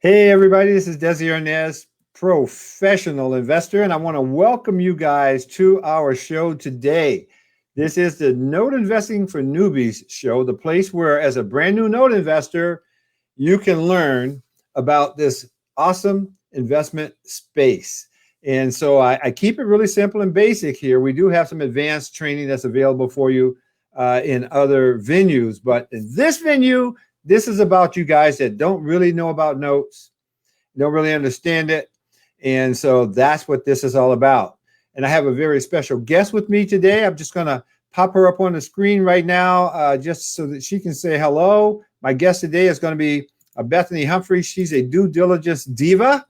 Hey, everybody, this is Desi Arnaz, professional investor, and I want to welcome you guys to our show today. This is the Note Investing for Newbies show, the place where, as a brand new note investor, you can learn about this awesome investment space. And so I keep it really simple and basic here. We do have some advanced training that's available for you in other venues, but in this venue, this is about you guys that don't really know about notes, don't really understand it. And so that's what this is all about. And I have a very special guest with me today. I'm just going to pop her up on the screen right now just so that she can say hello. My guest today is going to be Bethany Humphrey. She's a due diligence diva.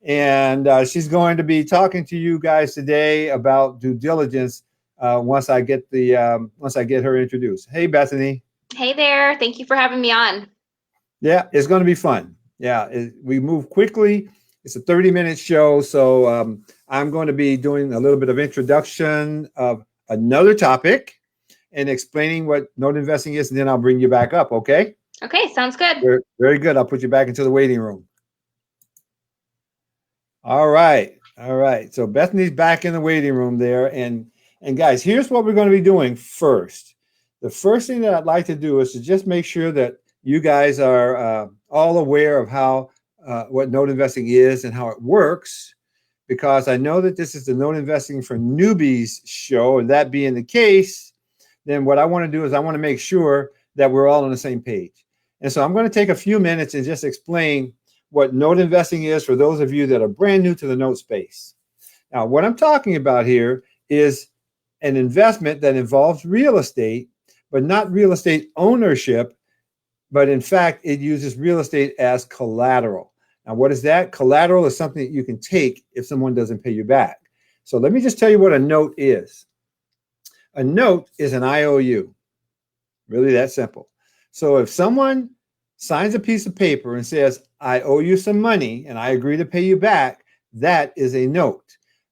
And she's going to be talking to you guys today about due diligence once I get her introduced. Hey, Bethany. Hey there. Thank you for having me on. Yeah, it's going to be fun. Yeah, we move quickly. It's a 30-minute show, so I'm going to be doing a little bit of introduction of another topic and explaining what note investing is, and then I'll bring you back up, okay? Okay, sounds good. Very, very good. I'll put you back into the waiting room. All right. So Bethany's back in the waiting room there, and guys, here's what we're going to be doing first. The first thing that I'd like to do is to just make sure that you guys are all aware of how what note investing is and how it works, because I know that this is the Note Investing for Newbies show, and that being the case, then what I want to do is I want to make sure that we're all on the same page. And so I'm going to take a few minutes and just explain what note investing is for those of you that are brand new to the note space. Now, what I'm talking about here is an investment that involves real estate, but not real estate ownership, but in fact, it uses real estate as collateral. Now, what is that? Collateral is something that you can take if someone doesn't pay you back. So let me just tell you what a note is. A note is an IOU. Really that simple. So if someone signs a piece of paper and says, I owe you some money and I agree to pay you back, that is a note.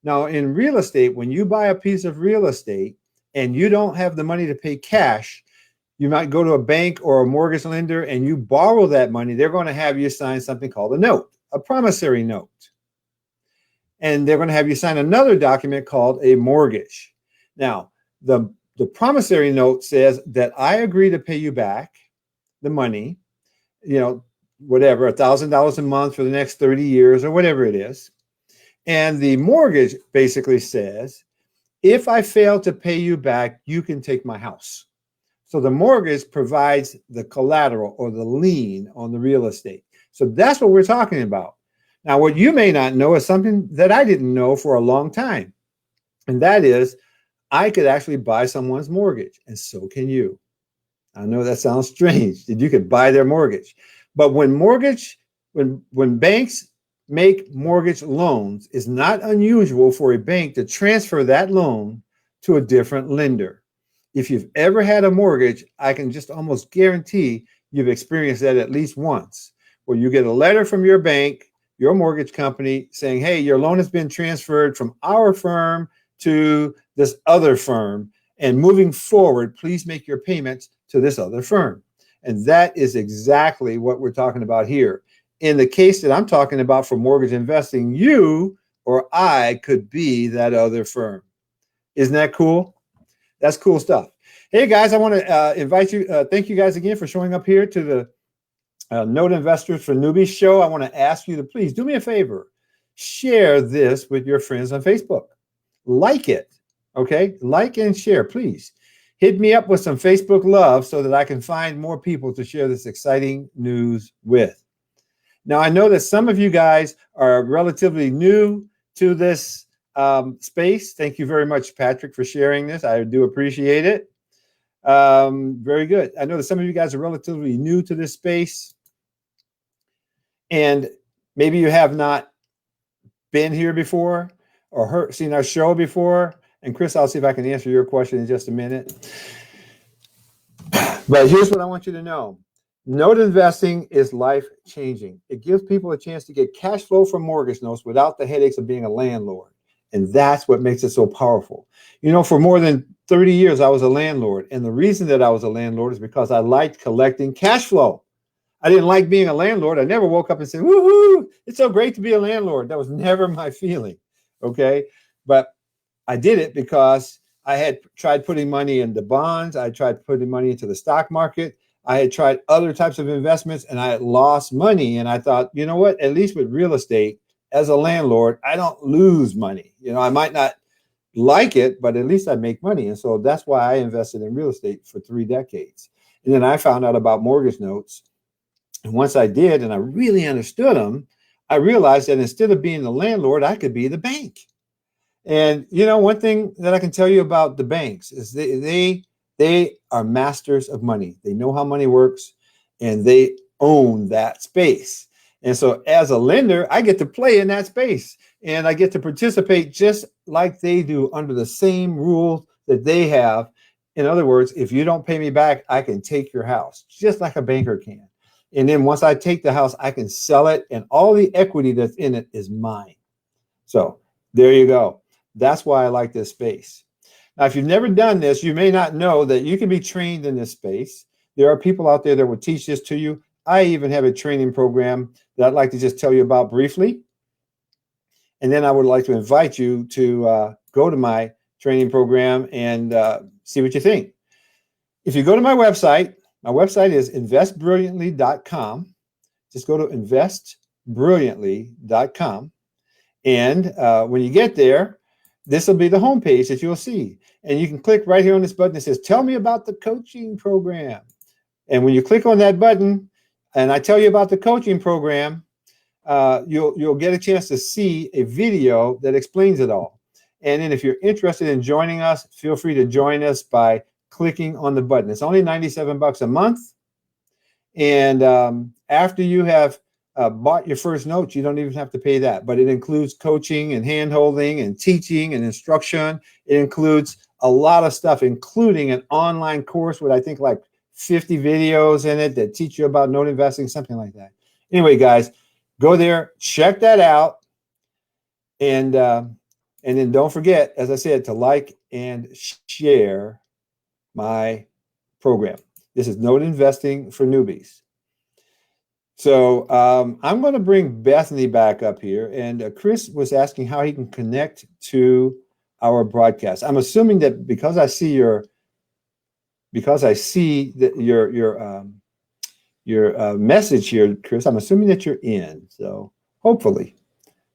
Now, in real estate, when you buy a piece of real estate and you don't have the money to pay cash, you might go to a bank or a mortgage lender and you borrow that money. They're going to have you sign something called a note, a promissory note. And they're going to have you sign another document called a mortgage. Now, the promissory note says that I agree to pay you back the money, whatever, $1,000 a month for the next 30 years or whatever it is. And the mortgage basically says, if I fail to pay you back, you can take my house. So the mortgage provides the collateral or the lien on the real estate. So that's what we're talking about. Now, what you may not know is something that I didn't know for a long time. And that is, I could actually buy someone's mortgage, and so can you. I know that sounds strange, that you could buy their mortgage. But when banks make mortgage loans, it's not unusual for a bank to transfer that loan to a different lender. If you've ever had a mortgage, I can just almost guarantee you've experienced that at least once, where you get a letter from your bank, your mortgage company, saying, hey, your loan has been transferred from our firm to this other firm, and moving forward, please make your payments to this other firm. And that is exactly what we're talking about here. In the case that I'm talking about for mortgage investing, you or I could be that other firm. Isn't that cool? That's cool stuff. Hey, guys, I want to invite you. Thank you guys again for showing up here to the Note Investors for Newbies show. I want to ask you to please do me a favor. Share this with your friends on Facebook. Like it, okay? Like and share, please. Hit me up with some Facebook love so that I can find more people to share this exciting news with. Now, I know that some of you guys are relatively new to this space. Thank you very much, Patrick, for sharing this. I do appreciate it. Very good. I know that some of you guys are relatively new to this space, and maybe you have not been here before or seen our show before. And Chris, I'll see if I can answer your question in just a minute. But here's what I want you to know. Note investing is life-changing. It gives people a chance to get cash flow from mortgage notes without the headaches of being a landlord. And that's what makes it so powerful. For more than 30 years, I was a landlord. And the reason that I was a landlord is because I liked collecting cash flow. I didn't like being a landlord. I never woke up and said, woohoo, it's so great to be a landlord. That was never my feeling. Okay. But I did it because I had tried putting money into bonds. I tried putting money into the stock market. I had tried other types of investments and I had lost money. And I thought, you know what, at least with real estate as a landlord, I don't lose money. You know, I might not like it, but at least I make money. And so that's why I invested in real estate for 3 decades. And then I found out about mortgage notes. And once I did, and I really understood them, I realized that instead of being the landlord, I could be the bank. And you know, one thing that I can tell you about the banks is they are masters of money. They know how money works, and they own that space. And so, as a lender, I get to play in that space, and I get to participate just like they do under the same rules that they have. In other words, if you don't pay me back, I can take your house, just like a banker can. And then once I take the house, I can sell it, and all the equity that's in it is mine. So there you go. That's why I like this space. Now, if you've never done this, you may not know that you can be trained in this space. There are people out there that will teach this to you. I even have a training program that I'd like to just tell you about briefly. And then I would like to invite you to go to my training program and see what you think. If you go to my website is investbrilliantly.com. Just go to investbrilliantly.com. And when you get there, this will be the homepage that you'll see. And you can click right here on this button that says, tell me about the coaching program. And when you click on that button, and I tell you about the coaching program, you'll get a chance to see a video that explains it all. And then if you're interested in joining us, feel free to join us by clicking on the button. It's only $97 a month. And after you have bought your first notes, you don't even have to pay that, but it includes coaching and hand-holding and teaching and instruction. It includes a lot of stuff, including an online course with I think like 50 videos in it that teach you about note investing, something like that. Anyway, guys, go there, check that out, and then don't forget, as I said, to like and share my program. This is Note Investing for Newbies. So I'm going to bring Bethany back up here, and Chris was asking how he can connect to our broadcast. I'm assuming that because I see your message here, Chris, I'm assuming that you're in. So hopefully,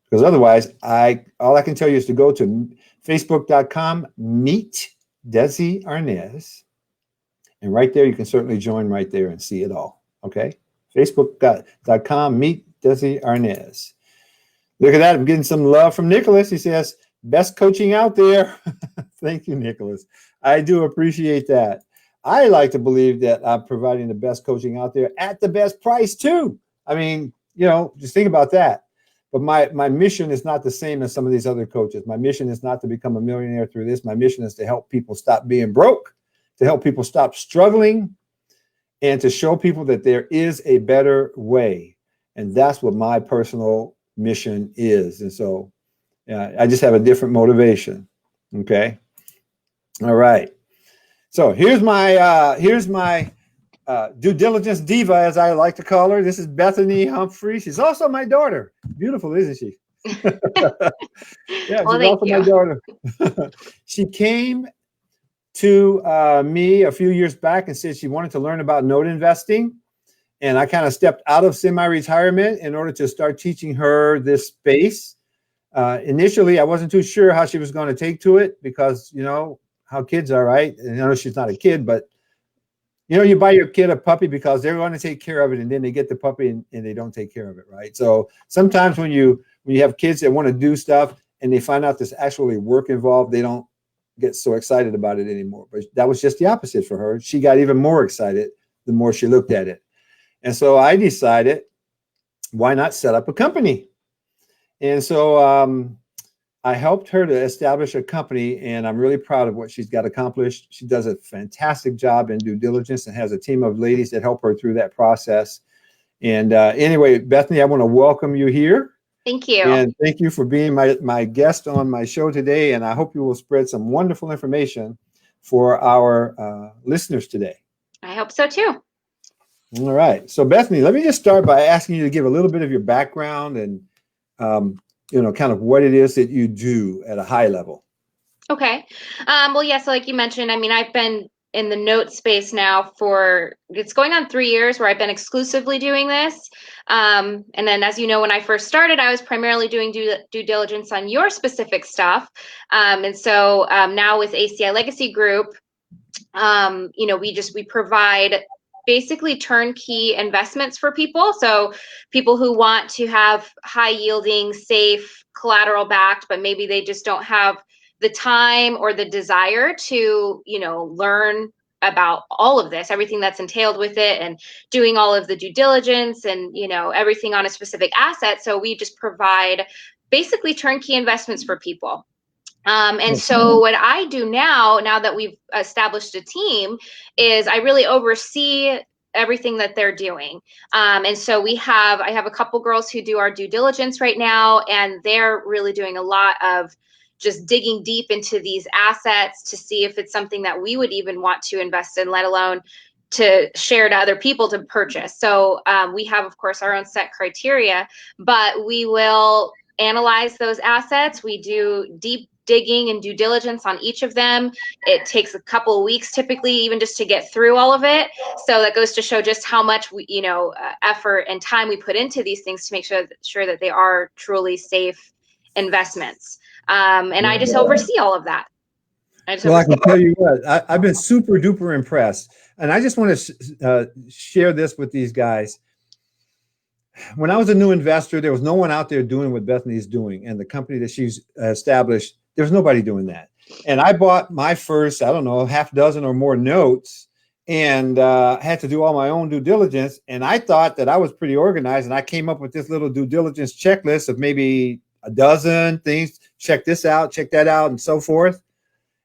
because otherwise, all I can tell you is to go to facebook.com, meet Desi Arnaz, and right there you can certainly join right there and see it all. Okay. Facebook.com, meet Desi Arnaz. Look at that. I'm getting some love from Nicholas. He says, best coaching out there. Thank you, Nicholas. I do appreciate that. I like to believe that I'm providing the best coaching out there at the best price too. I mean, you know, just think about that. But my mission is not the same as some of these other coaches. My mission is not to become a millionaire through this. My mission is to help people stop being broke, to help people stop struggling, and to show people that there is a better way. And that's what my personal mission is. And so I just have a different motivation. Okay. All right. So here's my due diligence diva, as I like to call her. This is Bethany Humphrey. She's also my daughter. Beautiful, isn't she? Yeah, Well, she's also my daughter. She came to me a few years back and said she wanted to learn about note investing. And I kind of stepped out of semi-retirement in order to start teaching her this space. Initially, I wasn't too sure how she was going to take to it because, you know, how kids are, right? And I know she's not a kid, but, you know, you buy your kid a puppy because they're going to take care of it, and then they get the puppy and they don't take care of it, right? So sometimes when you have kids that want to do stuff and they find out there's actually work involved, they don't get so excited about it anymore. But that was just the opposite for her. She got even more excited the more she looked at it. And so I decided, why not set up a company? And so I helped her to establish a company, and I'm really proud of what she's got accomplished. She does a fantastic job in due diligence and has a team of ladies that help her through that process. And anyway, Bethany, I want to welcome you here. Thank you. And thank you for being my guest on my show today. And I hope you will spread some wonderful information for our listeners today. I hope so too. All right. So Bethany, let me just start by asking you to give a little bit of your background and, kind of what it is that you do at a high level. Okay. Well, yeah, so like you mentioned, I mean, I've been in the note space now for it's going on 3 years where I've been exclusively doing this. And then, as you know, when I first started, I was primarily doing due diligence on your specific stuff. And so now with ACI Legacy Group, we provide basically turnkey investments for people. So people who want to have high yielding, safe, collateral backed, but maybe they just don't have the time or the desire to, learn about all of this, everything that's entailed with it, and doing all of the due diligence and, everything on a specific asset. So we just provide basically turnkey investments for people. And so what I do now that we've established a team, is I really oversee everything that they're doing. And so I have a couple girls who do our due diligence right now, and they're really doing a lot of just digging deep into these assets to see if it's something that we would even want to invest in, let alone to share to other people to purchase. So we have, of course, our own set criteria, but we will analyze those assets. We do deep digging and due diligence on each of them. It takes a couple of weeks typically, even just to get through all of it. So that goes to show just how much effort and time we put into these things to make sure that they are truly safe investments. And I just oversee all of that. Well, I can tell you what, I've been super duper impressed. And I just want to share this with these guys. When I was a new investor, there was no one out there doing what Bethany's doing. And the company that she's established, there was nobody doing that. And I bought my first, I don't know, half dozen or more notes, and had to do all my own due diligence. And I thought that I was pretty organized. And I came up with this little due diligence checklist of maybe a dozen things. Check this out, check that out, and so forth.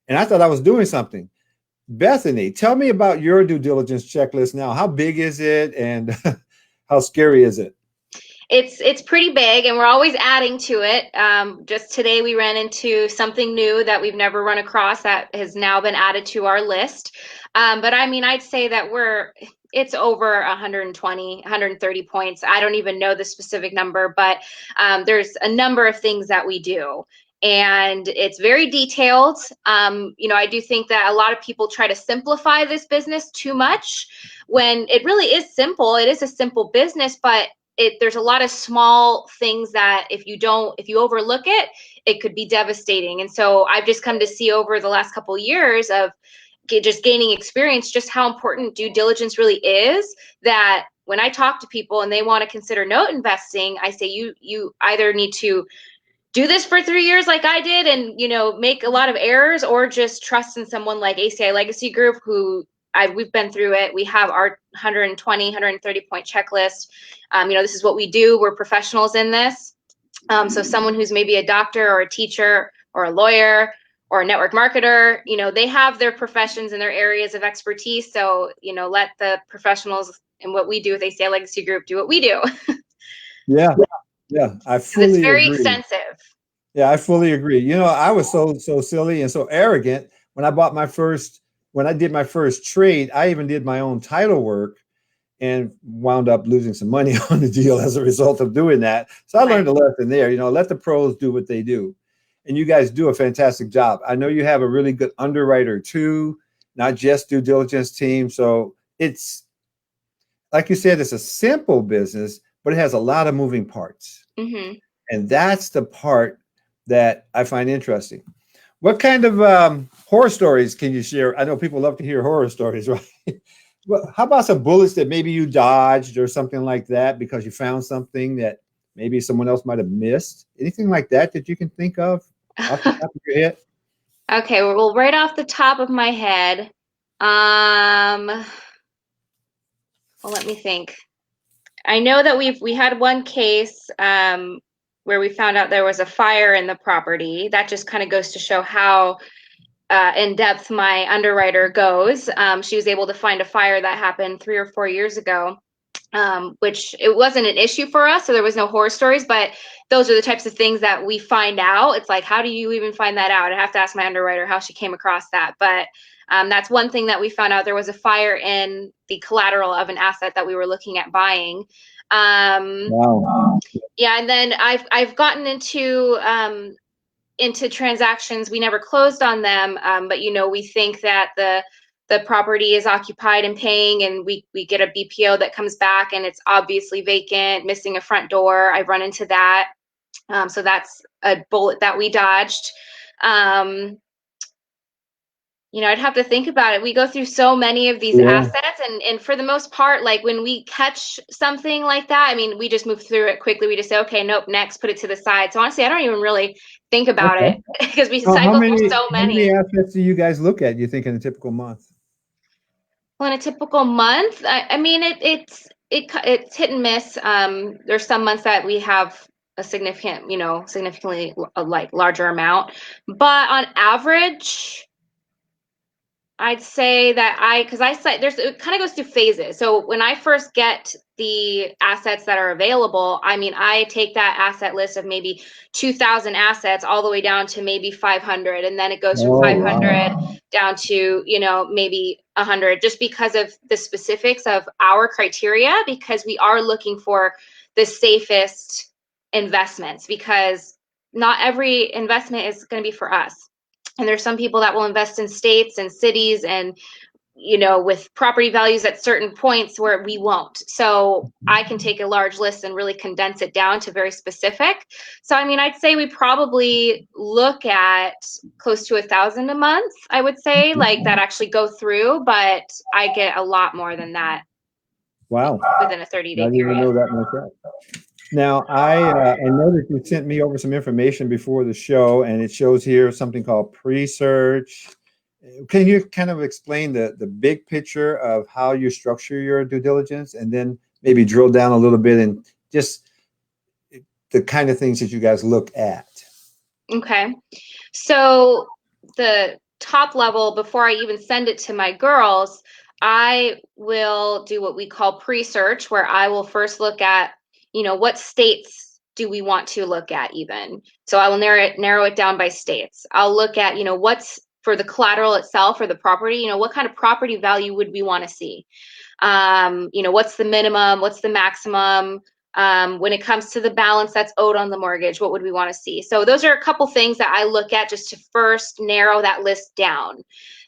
And I thought I was doing something. Bethany, tell me about your due diligence checklist now. How big is it, and how scary is it? It's pretty big, and we're always adding to it. Just today we ran into something new that we've never run across that has now been added to our list. But I mean, I'd say that it's over 120, 130 points. I don't even know the specific number, but there's a number of things that we do. And it's very detailed. I do think that a lot of people try to simplify this business too much when it really is simple. It is a simple business, but there's a lot of small things that if you overlook it, it could be devastating. And so I've just come to see over the last couple of years of just gaining experience, just how important due diligence really is. That when I talk to people and they want to consider note investing, I say you either need to do this for 3 years like I did and make a lot of errors, or just trust in someone like ACI Legacy Group, who we've been through it. We have our 120, 130 point checklist. This is what we do. We're professionals in this. So someone who's maybe a doctor or a teacher or a lawyer or a network marketer, they have their professions and their areas of expertise. So, let the professionals and what we do with ACI Legacy Group do what we do. Yeah. Yeah, I Because it's fully very agree. extensive. Yeah, I fully agree. I was so silly and so arrogant when I did my first trade. I even did my own title work and wound up losing some money on the deal as a result of doing that. So I learned a lesson there. Let the pros do what they do. And you guys do a fantastic job. I know you have a really good underwriter too, not just due diligence team. So it's, like you said, it's a simple business, but it has a lot of moving parts. Mm-hmm. And that's the part that I find interesting. What kind of horror stories can you share? I know people love to hear horror stories, right? Well, how about some bullets that maybe you dodged or something like that because you found something that maybe someone else might have missed? Anything like that you can think of off the top of your head? Okay, well, right off the top of my head, well, let me think. I know that we had one case where we found out there was a fire in the property. That just kind of goes to show how in depth my underwriter goes. She was able to find a fire that happened 3 or 4 years ago, which it wasn't an issue for us, so there was no horror stories, but those are the types of things that we find out. It's like, how do you even find that out? I have to ask my underwriter how she came across that. But That's one thing that we found out. There was a fire in the collateral of an asset that we were looking at buying. Wow. Yeah, and then I've gotten into transactions. We never closed on them, but we think that the property is occupied and paying, and we get a BPO that comes back and it's obviously vacant, missing a front door. I've run into that. So that's a bullet that we dodged. I'd have to think about it. We go through so many of these assets, and for the most part, like when we catch something like that, I mean, we just move through it quickly. We just say, okay, nope, next, put it to the side. So honestly, I don't even really think about it because we cycle through so How many many. assets do you guys look at, you think, in a typical month? Well, in a typical month, I mean, it's hit and miss. There's some months that we have a significantly like larger amount, but on average, I'd say that because I said it kind of goes through phases. So when I first get the assets that are available, I mean, I take that asset list of maybe 2,000 assets all the way down to maybe 500. And then it goes from Oh, 500 wow. down to, maybe 100, just because of the specifics of our criteria, because we are looking for the safest investments, because not every investment is going to be for us. And there's some people that will invest in states and cities and with property values at certain points where we won't. So I can take a large list and really condense it down to very specific. So I mean, I'd say we probably look at close to 1,000 a month, I would say, like that actually go through, but I get a lot more than that. Wow. Within a 30-day I didn't even period. know that myself. Now, I know that you sent me over some information before the show, and it shows here something called pre-search. Can you kind of explain the big picture of how you structure your due diligence, and then maybe drill down a little bit and just the kind of things that you guys look at? Okay. So the top level, before I even send it to my girls, I will do what we call pre-search, where I will first look at, what states do we want to look at even. So I will narrow it down by states. I'll look at, what's for the collateral itself or the property, what kind of property value would we want to see? What's the minimum? What's the maximum? When it comes to the balance that's owed on the mortgage, what would we want to see? So those are a couple things that I look at just to first narrow that list down.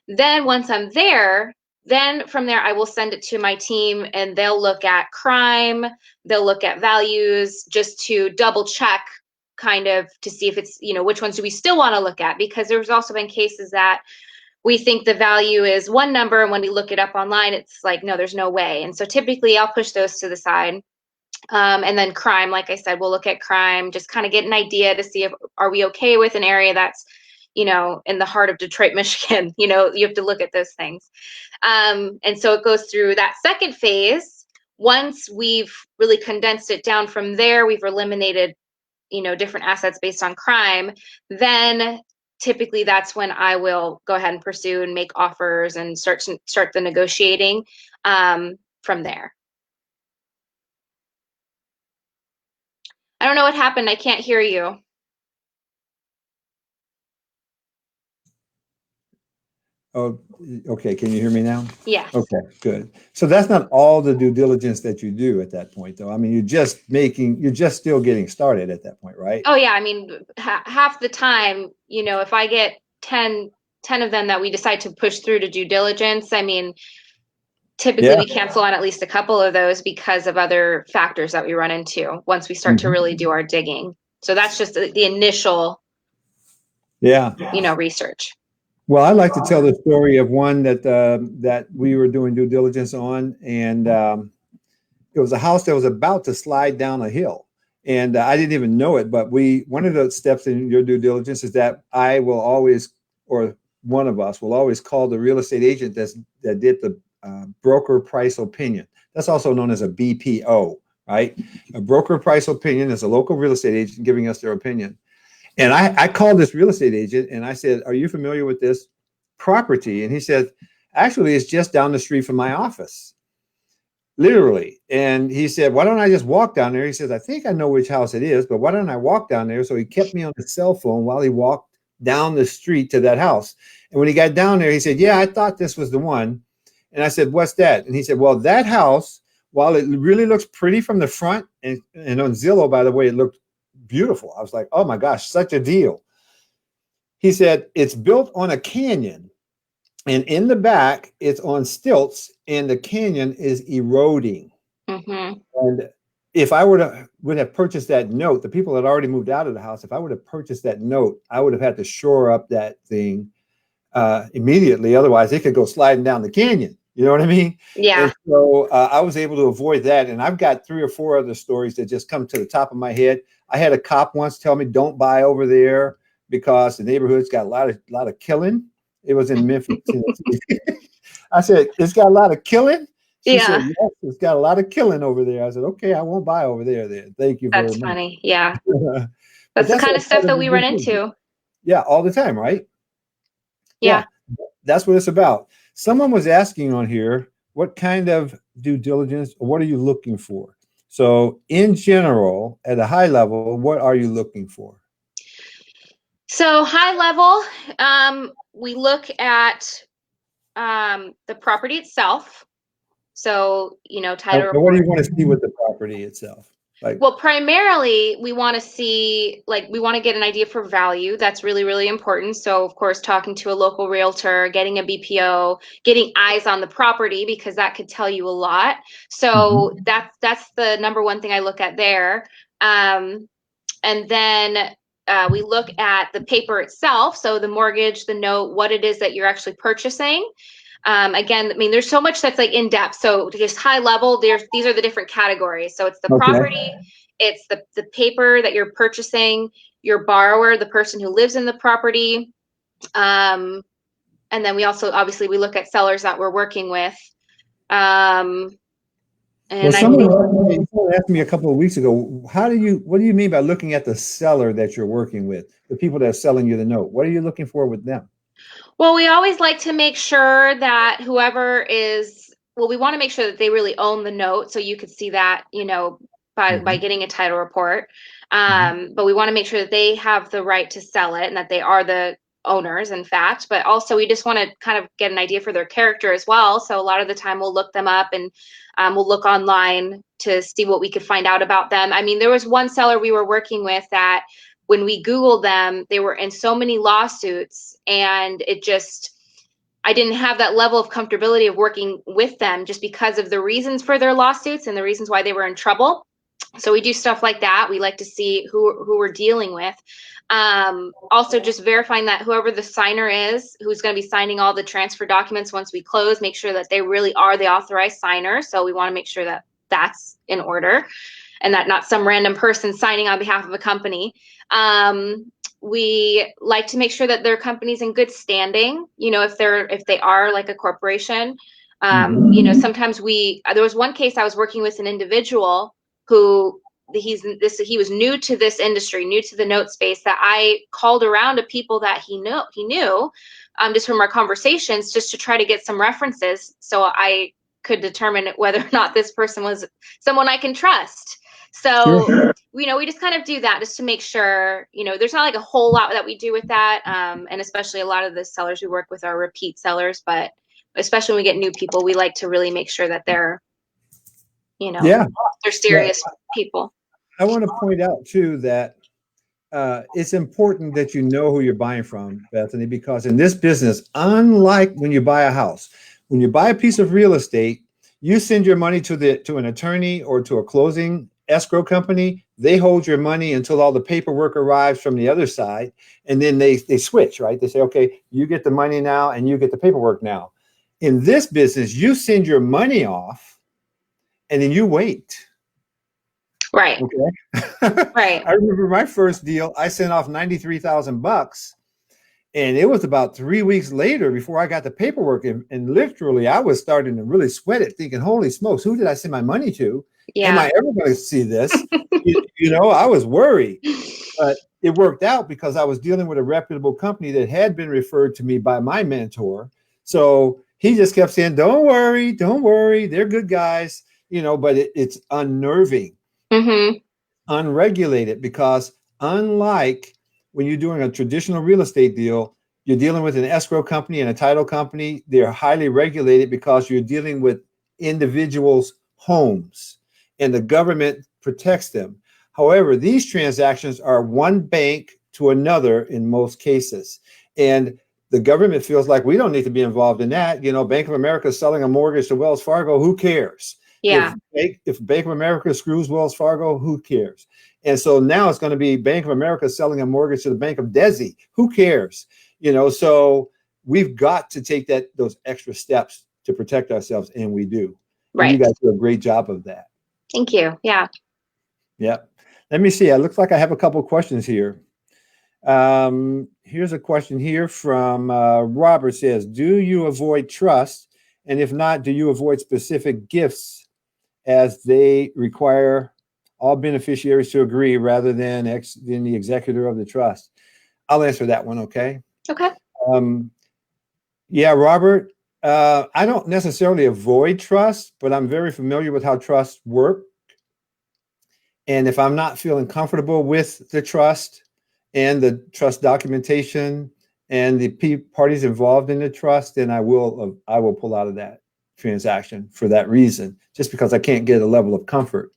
Then once I'm there, then from there, I will send it to my team and they'll look at crime, they'll look at values just to double check kind of to see if it's, which ones do we still want to look at? Because there's also been cases that we think the value is one number, and when we look it up online, it's like, no, there's no way. And so typically I'll push those to the side. And then crime, like I said, we'll look at crime, just kind of get an idea to see if are we okay with an area that's, in the heart of Detroit, Michigan. You have to look at those things. And so it goes through that second phase. Once we've really condensed it down from there, we've eliminated, different assets based on crime, then typically that's when I will go ahead and pursue and make offers and start the negotiating from there. I don't know what happened. I can't hear you. Oh, okay. Can you hear me now? Yes. Okay, good. So that's not all the due diligence that you do at that point, though. I mean, you're just still getting started at that point, right? Oh yeah. I mean, half the time, if I get 10 of them that we decide to push through to due diligence, I mean, typically we cancel on at least a couple of those because of other factors that we run into once we start to really do our digging. So that's just the initial, research. Well, I like to tell the story of one that we were doing due diligence on, and it was a house that was about to slide down a hill, and I didn't even know it. But one of the steps in your due diligence is that I will always, or one of us will always, call the real estate agent that did the broker price opinion. That's also known as a BPO, right? A broker price opinion is a local real estate agent giving us their opinion. And I called this real estate agent and I said, "Are you familiar with this property?" And he said, "Actually, it's just down the street from my office." Literally. And he said, "Why don't I just walk down there?" He says, "I think I know which house it is, but why don't I walk down there?" So he kept me on the cell phone while he walked down the street to that house. And when he got down there, he said, yeah, I thought this was the one. And I said, what's that? And he said, well, that house, while it really looks pretty from the front, and on Zillow, by the way, it looked beautiful. I was like, oh my gosh, such a deal. He said, it's built on a canyon, and in the back, it's on stilts, and the canyon is eroding. Mm-hmm. And if I would have purchased that note, the people had already moved out of the house. If I would have purchased that note, I would have had to shore up that thing immediately. Otherwise, it could go sliding down the canyon. You know what I mean? Yeah. And so I was able to avoid that. And I've got 3 or 4 other stories that just come to the top of my head. I had a cop once tell me, don't buy over there because the neighborhood's got a lot of killing. It was in Memphis, Tennessee. I said, it's got a lot of killing? She said, yes, it's got a lot of killing over there. I said, okay, I won't buy over there then. Thank you very much. That's funny. Yeah. That's the kind of stuff that we run into. Yeah, all the time, right? Yeah. That's what it's about. Someone was asking on here, what kind of due diligence, or what are you looking for? So in general, at a high level, what are you looking for? So high level, we look at the property itself. So, title report. What do you want to see with the property itself? Well, primarily we want to see, we want to get an idea for value. That's really, really important. So, of course, talking to a local realtor, getting a BPO, getting eyes on the property, because that could tell you a lot. So that's the number one thing I look at there. And then we look at the paper itself. So the mortgage, the note, what it is that you're actually purchasing. Again, I mean, there's so much that's like in depth. So just high level, these are the different categories. So it's the property, it's the paper that you're purchasing, your borrower, the person who lives in the property. And then we also, obviously, we look at sellers that we're working with. And someone asked me a couple of weeks ago, what do you mean by looking at the seller that you're working with, the people that are selling you the note? What are you looking for with them? Well, we always like to make sure that we want to make sure that they really own the note. So you could see that, by getting a title report. But we want to make sure that they have the right to sell it and that they are the owners, in fact. But also we just want to kind of get an idea for their character as well. So a lot of the time we'll look them up and we'll look online to see what we could find out about them. I mean, there was one seller we were working with that when we Googled them, they were in so many lawsuits, and I didn't have that level of comfortability of working with them just because of the reasons for their lawsuits and the reasons why they were in trouble. So we do stuff like that. We like to see who we're dealing with. Also just verifying that whoever the signer is, who's going to be signing all the transfer documents once we close, make sure that they really are the authorized signer. So we want to make sure that that's in order and that not some random person signing on behalf of a company. We like to make sure that their company's in good standing, if they are like a corporation. Sometimes there was one case I was working with an individual who he was new to this industry, new to the note space, that I called around to people that he knew, just from our conversations, just to try to get some references so I could determine whether or not this person was someone I can trust. So, sure. We just kind of do that just to make sure, there's not like a whole lot that we do with that. And especially a lot of the sellers we work with are repeat sellers, but especially when we get new people, we like to really make sure that they're, they're serious people. I want to point out too that it's important that you know who you're buying from, Bethany, because in this business, unlike when you buy a house, when you buy a piece of real estate, you send your money to an attorney or to a closing escrow company. They hold your money until all the paperwork arrives from the other side, and then they switch, right? They say, okay, you get the money now and you get the paperwork now. In this business, you send your money off and then you wait. Right. Okay. Right. I remember my first deal, I sent off $93,000, and it was about 3 weeks later before I got the paperwork. And literally I was starting to really sweat it, thinking, holy smokes, who did I send my money to? Yeah. Am I ever going to see this? I was worried, but it worked out because I was dealing with a reputable company that had been referred to me by my mentor. So he just kept saying, don't worry, they're good guys, but it's unnerving. Unregulated, because unlike when you're doing a traditional real estate deal, you're dealing with an escrow company and a title company. They're highly regulated because you're dealing with individuals' homes, and the government protects them. However, these transactions are one bank to another in most cases. And the government feels like we don't need to be involved in that. You know, Bank of America is selling a mortgage to Wells Fargo. Who cares? Yeah. If Bank of America screws Wells Fargo, who cares? And so now it's going to be Bank of America selling a mortgage to the Bank of Desi. Who cares? You know, so we've got to take those extra steps to protect ourselves, and we do. And you Right. guys do a great job of that. Thank you. Yeah. Yep. Let me see. It looks like I have a couple of questions here. Here's a question here from Robert says, do you avoid trust? And if not, do you avoid specific gifts as they require all beneficiaries to agree rather than the executor of the trust? I'll answer that one. Okay. Okay. Yeah, Robert, I don't necessarily avoid trust, but I'm very familiar with how trusts work. And if I'm not feeling comfortable with the trust and the trust documentation and the parties involved in the trust, then I will pull out of that transaction for that reason, just because I can't get a level of comfort.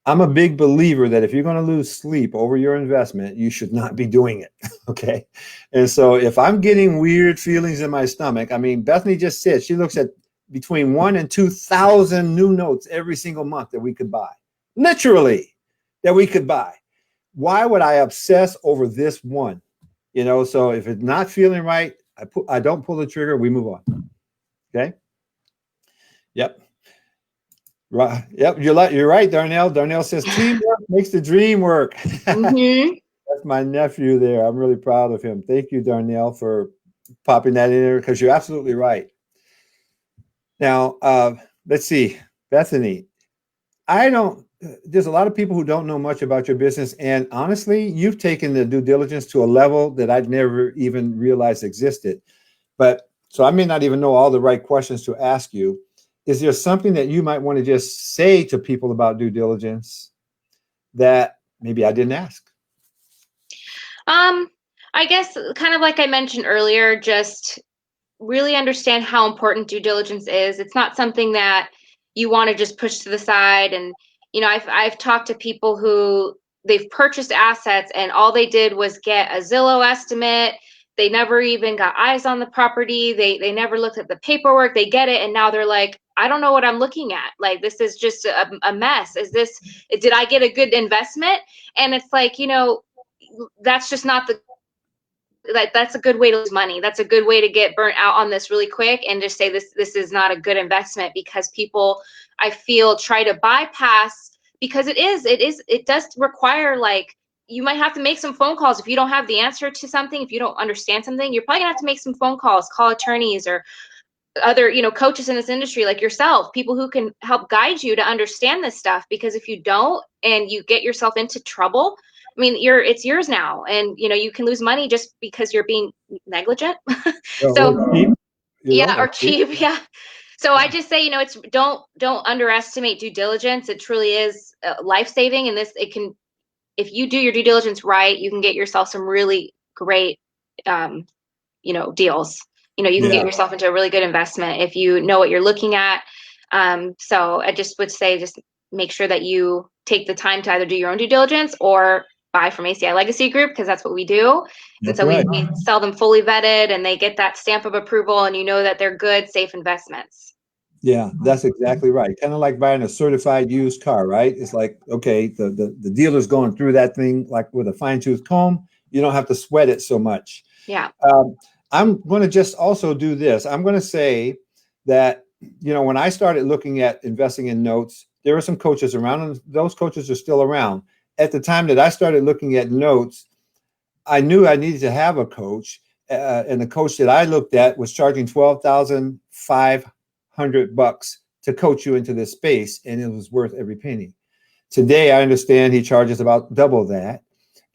I'm a big believer that if you're going to lose sleep over your investment, you should not be doing it. Okay. And so if I'm getting weird feelings in my stomach, I mean, Bethany just said she looks at between 1,000 and 2,000 new notes every single month that we could buy. Literally, that we could buy. Why would I obsess over this one? You know, so if it's not feeling right, I don't pull the trigger, we move on. Okay. Yep. Right. Yep. You're right, Darnell. Darnell says teamwork makes the dream work. Mm-hmm. That's my nephew there. I'm really proud of him. Thank you, Darnell, for popping that in there, because you're absolutely right. Now, let's see, Bethany. There's a lot of people who don't know much about your business. And honestly, you've taken the due diligence to a level that I'd never even realized existed. But so I may not even know all the right questions to ask you. Is there something that you might want to just say to people about due diligence that maybe I didn't ask? I guess kind of like I mentioned earlier, just really understand how important due diligence is. It's not something that you want to just push to the side. And I've talked to people who they've purchased assets and all they did was get a Zillow estimate. They never even got eyes on the property. They never looked at the paperwork. They get it and now they're like, I don't know what I'm looking at. Like, this is just a mess. Did I get a good investment? And it's like, that's just not that's a good way to lose money. That's a good way to get burnt out on this really quick and just say this is not a good investment, because people, I feel, try to bypass, because it does require, like, you might have to make some phone calls if you don't have the answer to something. If you don't understand something, you're probably gonna have to make some phone calls, call attorneys or other coaches in this industry like yourself, people who can help guide you to understand this stuff. Because if you don't and you get yourself into trouble, I mean, it's yours now, and you can lose money just because you're being negligent. So Or cheap, yeah, or or cheap. cheap. Yeah. So I just say, it's don't underestimate due diligence. It truly is life-saving. And if you do your due diligence right, you can get yourself some really great deals. You can get Yeah. yourself into a really good investment if you know what you're looking at. So I just would say, just make sure that you take the time to either do your own due diligence or buy from ACI Legacy Group, because that's what we do. And That's so we right. sell them fully vetted and they get that stamp of approval, and that they're good, safe investments. Yeah, that's exactly right. Kind of like buying a certified used car, right? It's like, okay, the dealer's going through that thing like with a fine-tooth comb. You don't have to sweat it so much. Yeah. I'm going to just also do this. I'm going to say that, when I started looking at investing in notes, there were some coaches around, and those coaches are still around. At the time that I started looking at notes, I knew I needed to have a coach, and the coach that I looked at was charging $12,500 to coach you into this space, and it was worth every penny. Today, I understand he charges about double that,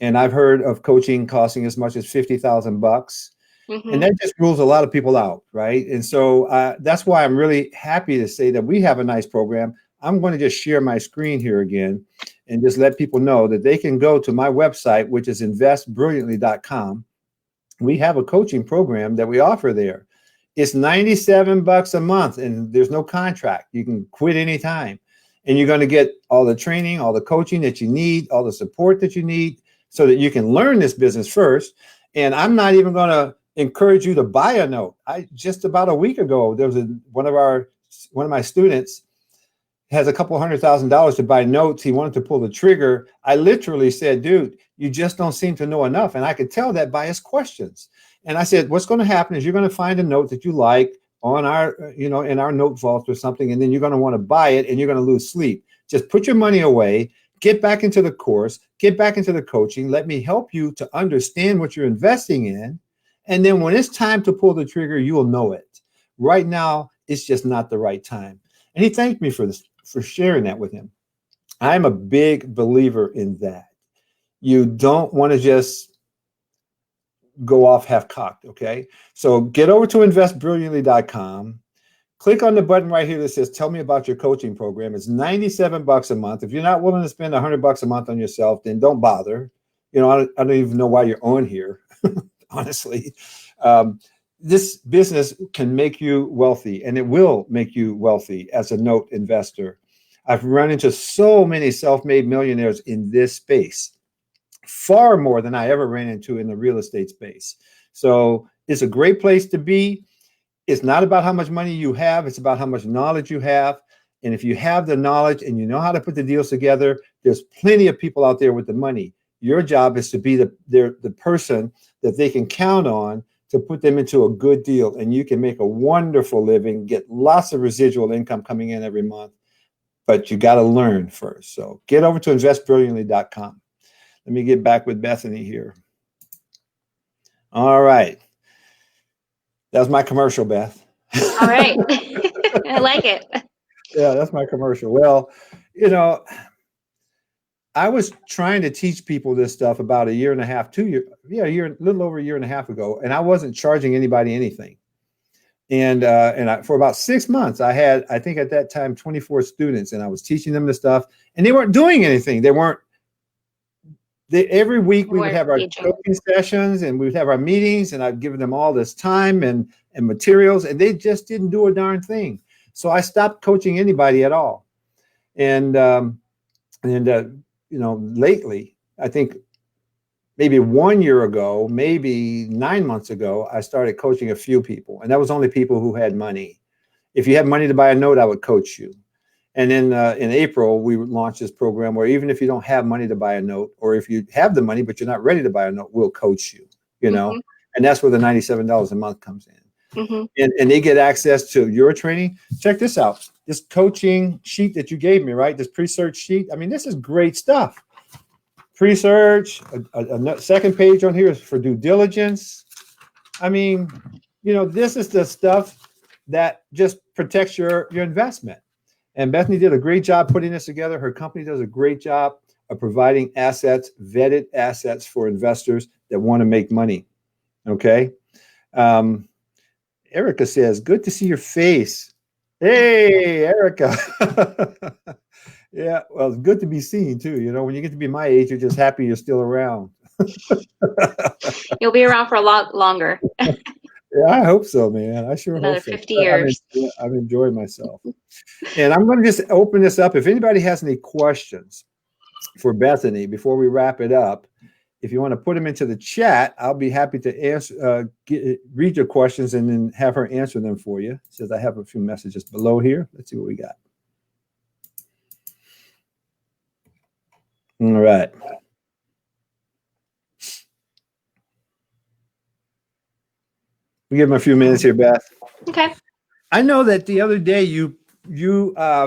and I've heard of coaching costing as much as $50,000, and that just rules a lot of people out, right? And so that's why I'm really happy to say that we have a nice program. I'm going to just share my screen here again, and just let people know that they can go to my website, which is investbrilliantly.com. We have a coaching program that we offer there. It's $97 a month, and there's no contract. You can quit anytime, and you're going to get all the training, all the coaching that you need, all the support that you need, so that you can learn this business first. And I'm not even going to encourage you to buy a note. Just about a week ago, there was one of my students has a couple $100,000 to buy notes. He wanted to pull the trigger. I literally said, dude, you just don't seem to know enough. And I could tell that by his questions. And I said, what's going to happen is you're going to find a note that you like on our, in our note vault or something. And then you're going to want to buy it and you're going to lose sleep. Just put your money away, get back into the course, get back into the coaching. Let me help you to understand what you're investing in. And then when it's time to pull the trigger, you will know it. Right now, it's just not the right time. And he thanked me for this, for sharing that with him. I'm a big believer in that. You don't want to just go off half-cocked, okay? So get over to investbrilliantly.com. Click on the button right here that says, tell me about your coaching program. It's $97 a month. If you're not willing to spend $100 a month on yourself, then don't bother. I don't even know why you're on here, honestly. This business can make you wealthy, and it will make you wealthy as a note investor. I've run into so many self-made millionaires in this space, far more than I ever ran into in the real estate space. So it's a great place to be. It's not about how much money you have. It's about how much knowledge you have. And if you have the knowledge and you know how to put the deals together, there's plenty of people out there with the money. Your job is to be the person that they can count on to put them into a good deal. And you can make a wonderful living, get lots of residual income coming in every month. But you got to learn first. So get over to investbrilliantly.com. Let me get back with Bethany here. All right. That was my commercial, Beth. All right. I like it. Yeah, that's my commercial. Well, I was trying to teach people this stuff about a little over a year and a half ago, and I wasn't charging anybody anything. And for about 6 months, I had, I think at that time, 24 students, and I was teaching them the stuff, and they weren't doing anything. Every week we would have our coaching sessions and we would have our meetings, and I'd give them all this time and materials, and they just didn't do a darn thing. So I stopped coaching anybody at all. And lately, I think maybe 1 year ago, maybe 9 months ago, I started coaching a few people, and that was only people who had money. If you have money to buy a note, I would coach you. And then in April, we would launch this program where even if you don't have money to buy a note, or if you have the money but you're not ready to buy a note, we'll coach you, and that's where the $97 a month comes in. And they get access to your training. Check this out. This coaching sheet that you gave me, right? This pre-search sheet. I mean, this is great stuff. Pre-search, a second page on here is for due diligence. I mean, this is the stuff that just protects your investment. And Bethany did a great job putting this together. Her company does a great job of providing assets, vetted assets for investors that want to make money. Okay. Erica says, good to see your face. Hey, Erica. Yeah, well, it's good to be seen too. When you get to be my age, you're just happy you're still around. You'll be around for a lot longer. Yeah, I hope so, man. I sure Another hope so. 50 years. I've enjoyed myself. And I'm going to just open this up. If anybody has any questions for Bethany before we wrap it up, if you want to put them into the chat, I'll be happy to answer, read your questions and then have her answer them for you. It says I have a few messages below here. Let's see what we got. All right. We give them a few minutes here, Beth. Okay. I know that the other day you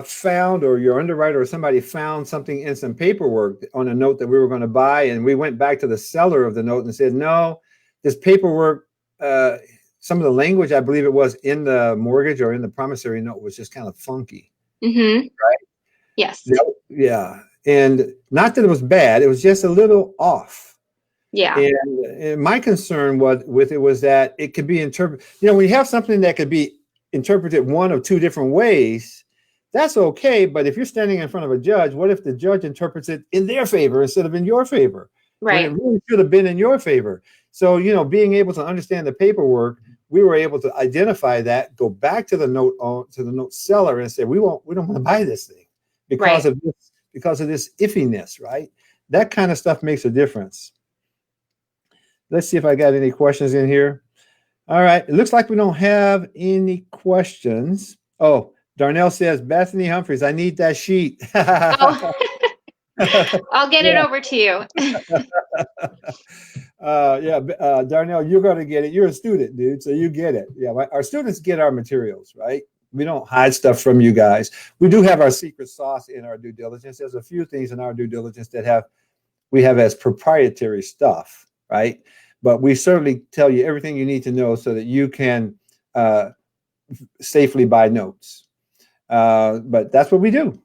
found, or your underwriter or somebody found something in some paperwork on a note that we were going to buy, and we went back to the seller of the note and said, no, this paperwork, some of the language, I believe it was in the mortgage or in the promissory note, was just kind of funky. Right? Yes. Yeah. And not that it was bad, it was just a little off. Yeah. And my concern with it was that it could be interpreted, when you have something that could be interpreted one of two different ways, That's okay. But if you're standing in front of a judge, what if the judge interprets it in their favor instead of in your favor? When it Right. really should have been in your favor. So, being able to understand the paperwork, we were able to identify that, go back to the note seller and say, we don't want to buy this thing because Right. of this iffiness, right? That kind of stuff makes a difference. Let's see if I got any questions in here. All right. It looks like we don't have any questions. Oh, Darnell says, Bethany Humphreys, I need that sheet. Oh, I'll get it Yeah. over to you. Darnell, you're going to get it. You're a student, dude, so you get it. Yeah, our students get our materials, right? We don't hide stuff from you guys. We do have our secret sauce in our due diligence. There's a few things in our due diligence that we have as proprietary stuff, right? But we certainly tell you everything you need to know so that you can safely buy notes. But that's what we do.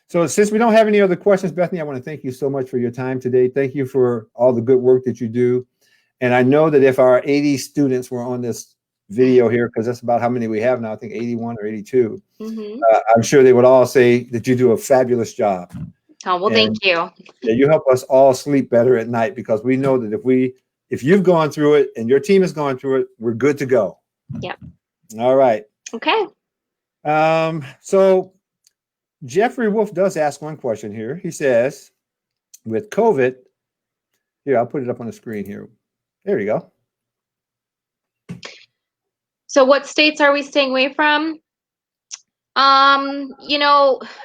So since we don't have any other questions, Bethany, I want to thank you so much for your time today. Thank you for all the good work that you do. And I know that if our 80 students were on this video here, because that's about how many we have now, I think 81 or 82, I'm sure they would all say that you do a fabulous job. Oh, well, And thank you. yeah, you help us all sleep better at night, because we know that if you've gone through it and your team has gone through it, we're good to go. Yep. All right. Okay. So Jeffrey Wolf does ask one question here. He says, with COVID, here, I'll put it up on the screen here. There you go. So what states are we staying away from? I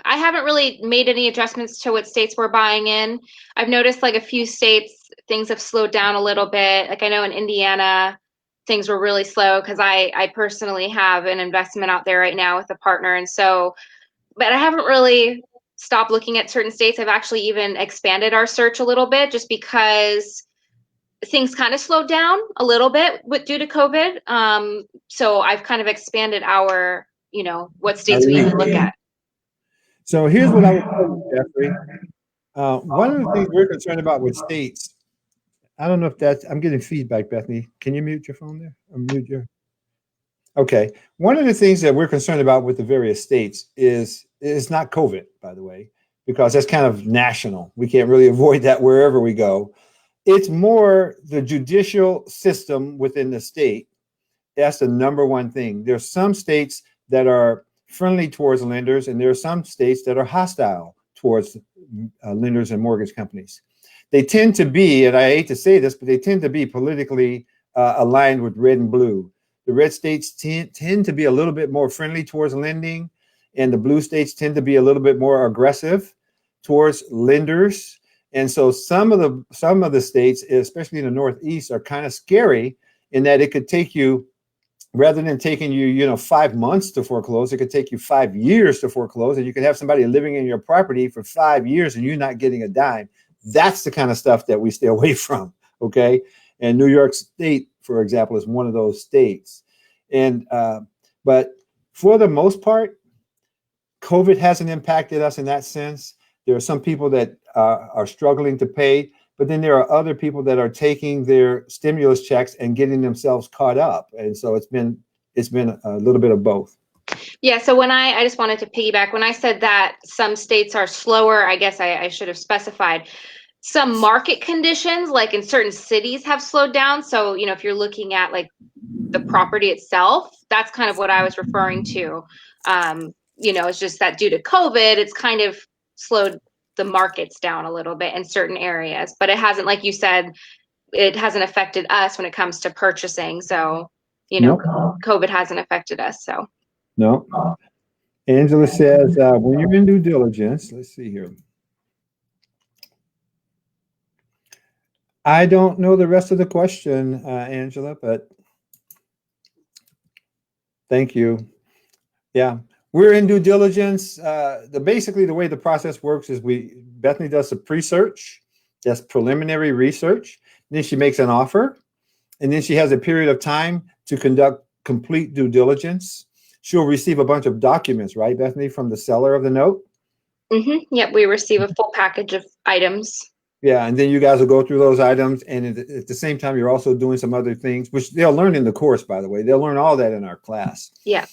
haven't really made any adjustments to what states we're buying in. I've noticed like a few states, things have slowed down a little bit. Like I know in Indiana, things were really slow because I personally have an investment out there right now with a partner. And so, but I haven't really stopped looking at certain states. I've actually even expanded our search a little bit just because things kind of slowed down a little bit due to COVID. So I've kind of expanded our, what states we even look at. So here's what I would tell you, Jeffrey. One of the things we're concerned about with states, I don't know if I'm getting feedback, Bethany. Can you mute your phone there? Or mute your. Okay. One of the things that we're concerned about with the various states is not COVID, by the way, because that's kind of national. We can't really avoid that wherever we go. It's more the judicial system within the state. That's the number one thing. There's some states that are friendly towards lenders, and there are some states that are hostile towards lenders and mortgage companies. They tend to be, and I hate to say this, but they tend to be politically aligned with red and blue. The red states tend to be a little bit more friendly towards lending, and the blue states tend to be a little bit more aggressive towards lenders. And so some of the states, especially in the Northeast, are kind of scary in that it could take you, rather than taking you, 5 months to foreclose, it could take you 5 years to foreclose, and you could have somebody living in your property for 5 years and you're not getting a dime. That's the kind of stuff that we stay away from. Okay. And New York State, for example, is one of those states. And, but for the most part, COVID hasn't impacted us in that sense. There are some people that are struggling to pay, but then there are other people that are taking their stimulus checks and getting themselves caught up. And so it's been a little bit of both. Yeah. So when I just wanted to piggyback, when I said that some states are slower, I guess I should have specified some market conditions, like in certain cities have slowed down. So, if you're looking at like the property itself, that's kind of what I was referring to. It's just that due to COVID, it's kind of slowed the markets down a little bit in certain areas, but it hasn't, like you said, it hasn't affected us when it comes to purchasing. So, Nope. COVID hasn't affected us. So, No. Angela says, when you're in due diligence, let's see here. I don't know the rest of the question, Angela, but thank you. Yeah, we're in due diligence. Basically the way the process works is Bethany does a pre-search, that's preliminary research. Then she makes an offer, and then she has a period of time to conduct complete due diligence. She'll receive a bunch of documents, right, Bethany, from the seller of the note? Yep, we receive a full package of items. Yeah, and then you guys will go through those items, and at the same time, you're also doing some other things, which they'll learn in the course, by the way. They'll learn all that in our class. Yeah.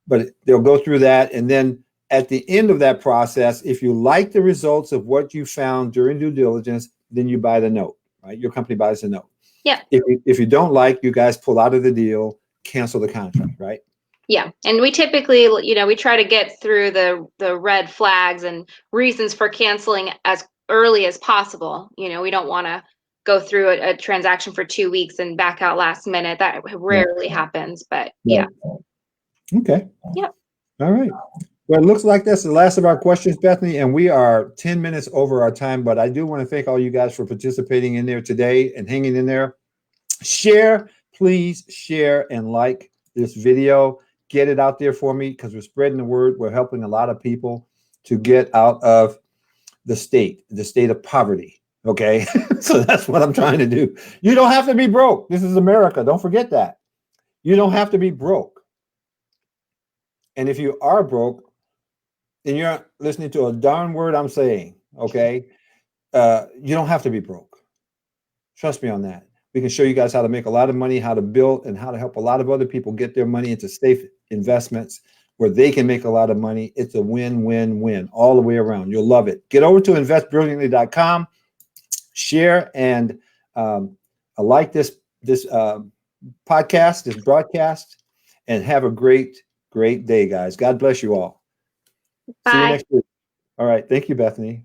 But they'll go through that, and then at the end of that process, if you like the results of what you found during due diligence, then you buy the note, right? Your company buys the note. Yeah. If you don't like, you guys pull out of the deal, cancel the contract, right? Yeah. And we typically, you know, we try to get through the red flags and reasons for canceling as early as possible. You know, we don't want to go through a transaction for 2 weeks and back out last minute. That rarely happens, but yeah. Okay. Yep. All right. Well, it looks like that's the last of our questions, Bethany, and we are 10 minutes over our time, but I do want to thank all you guys for participating in there today and hanging in there. Share, please share and like this video. Get it out there for me because we're spreading the word. We're helping a lot of people to get out of the state of poverty. Okay. So that's what I'm trying to do. You don't have to be broke. This is America. Don't forget that. You don't have to be broke. And if you are broke, then you're not listening to a darn word I'm saying. Okay. You don't have to be broke. Trust me on that. We can show you guys how to make a lot of money, how to build, and how to help a lot of other people get their money into safe investments where they can make a lot of money. It's a win-win-win all the way around. You'll love it. Get over to investbrilliantly.com, share, and like this podcast, this broadcast, and have a great, great day, guys. God bless you all. See you Bye. next week. All right. Thank you, Bethany.